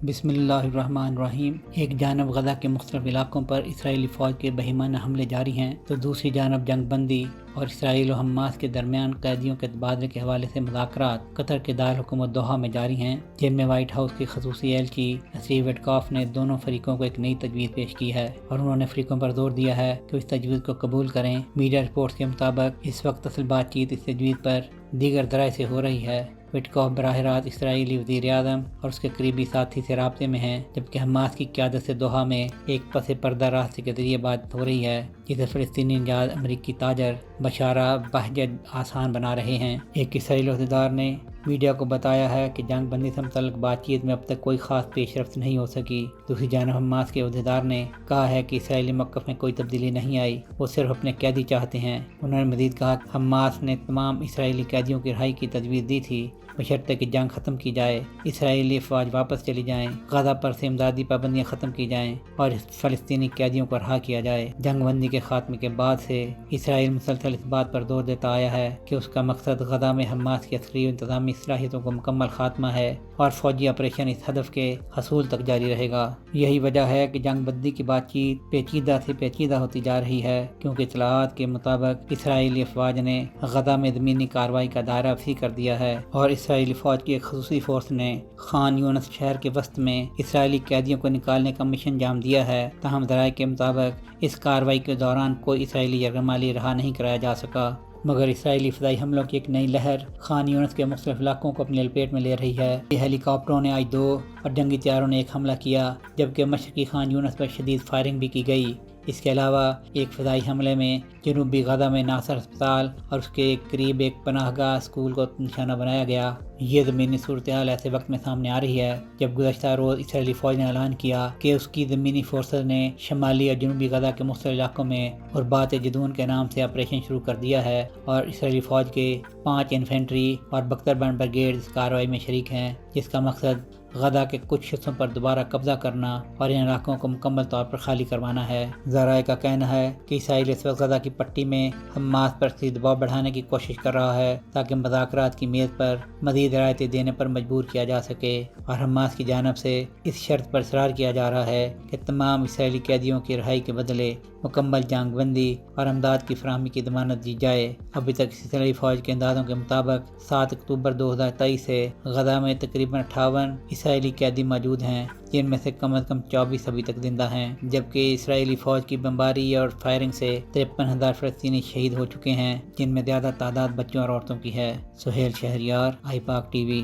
بسم اللہ الرحمن الرحیم۔ ایک جانب غزہ کے مختلف علاقوں پر اسرائیلی فوج کے بہیمانہ حملے جاری ہیں تو دوسری جانب جنگ بندی اور اسرائیل و حماس کے درمیان قیدیوں کے تبادلے کے حوالے سے مذاکرات قطر کے دارالحکومت دوحہ میں جاری ہیں، جن میں وائٹ ہاؤس کی خصوصی ایلچی اسٹیو وٹکاف نے دونوں فریقوں کو ایک نئی تجویز پیش کی ہے اور انہوں نے فریقوں پر زور دیا ہے کہ اس تجویز کو قبول کریں۔ میڈیا رپورٹس کے مطابق اس وقت اصل بات چیت اس تجویز پر دیگر ذرائع سے ہو رہی ہے۔ وٹکاف براہ راست اسرائیلی وزیر اعظم اور اس کے قریبی ساتھی سے رابطے میں ہیں، جبکہ حماس کی قیادت سے دوحہ میں ایک پس پردہ راستے کے ذریعے بات ہو رہی ہے، جسے فلسطینی نژاد امریکی تاجر بشارہ بہجت آسان بنا رہے ہیں۔ ایک اسرائیلی عہدیدار نے میڈیا کو بتایا ہے کہ جنگ بندی سے متعلق بات چیت میں اب تک کوئی خاص پیش رفت نہیں ہو سکی۔ دوسری جانب حماس کے عہدیدار نے کہا ہے کہ اسرائیلی موقف میں کوئی تبدیلی نہیں آئی، وہ صرف اپنے قیدی چاہتے ہیں۔ انہوں نے مزید کہا کہ حماس نے تمام اسرائیلی قیدیوں کی رہائی کی تجویز دی تھی، بشرطے کہ جنگ ختم کی جائے، اسرائیلی افواج واپس چلی جائیں، غزہ پر سے امدادی پابندیاں ختم کی جائیں اور فلسطینی قیدیوں کو رہا کیا جائے۔ جنگ بندی کے خاتمے کے بعد سے اسرائیل مسلسل اس بات پر زور دیتا آیا ہے کہ اس کا مقصد غزہ میں حماس کی عسکری و انتظامی صلاحیتوں کو مکمل خاتمہ ہے اور فوجی آپریشن اس ہدف کے حصول تک جاری رہے گا۔ یہی وجہ ہے کہ جنگ بندی کی بات چیت پیچیدہ سے پیچیدہ ہوتی جا رہی ہے، کیونکہ اطلاعات کے مطابق اسرائیلی افواج نے غزہ میں زمینی کارروائی کا دائرہ وسیع کر دیا ہے اور اسرائیلی فوج کی ایک خصوصی فورس نے خان یونس شہر کے وسط میں اسرائیلی قیدیوں کو نکالنے کا مشن انجام دیا ہے۔ تاہم ذرائع کے مطابق اس کارروائی کے دوران کوئی اسرائیلی یرغمالی رہا نہیں کرایا جا سکا، مگر اسرائیلی فضائی حملوں کی ایک نئی لہر خان یونس کے مختلف علاقوں کو اپنی لپیٹ میں لے رہی ہے۔ یہ ہیلی کاپٹروں نے آج 2 اور جنگی طیاروں نے ایک حملہ کیا، جبکہ مشرقی خان یونس پر شدید فائرنگ بھی کی گئی۔ اس کے علاوہ ایک فضائی حملے میں جنوبی غزہ میں ناصر ہسپتال اور اس کے قریب ایک پناہ گاہ اسکول کو نشانہ بنایا گیا۔ یہ زمینی صورتحال ایسے وقت میں سامنے آ رہی ہے جب گزشتہ روز اسرائیلی فوج نے اعلان کیا کہ اس کی زمینی فورسز نے شمالی اور جنوبی غزہ کے مختلف علاقوں میں غربات جدون کے نام سے آپریشن شروع کر دیا ہے اور اسرائیلی فوج کے 5 انفینٹری اور بختربند بریگیڈ اس کارروائی میں شریک ہیں، جس کا مقصد غزہ کے کچھ حصوں پر دوبارہ قبضہ کرنا اور ان علاقوں کو مکمل طور پر خالی کروانا ہے۔ ذرائع کا کہنا ہے کہ اسرائیل اس وقت غزہ کی پٹی میں حماس پر دباؤ بڑھانے کی کوشش کر رہا ہے تاکہ مذاکرات کی میز پر مزید رعایتیں دینے پر مجبور کیا جا سکے، اور حماس کی جانب سے اس شرط پر اصرار کیا جا رہا ہے کہ تمام اسرائیلی قیدیوں کی رہائی کے بدلے مکمل جنگ بندی اور امداد کی فراہمی کی ضمانت دی جائے۔ ابھی تک اسرائیلی فوج کے اندازوں کے مطابق 7 اکتوبر 2023 سے غزہ میں تقریباً 58 اسرائیلی قیدی موجود ہیں، جن میں سے کم از کم 24 ابھی تک زندہ ہیں، جبکہ اسرائیلی فوج کی بمباری اور فائرنگ سے 53,000 فلسطینی شہید ہو چکے ہیں، جن میں زیادہ تعداد بچوں اور عورتوں کی ہے۔ سہیل شہریار، آئی پاک ٹی وی۔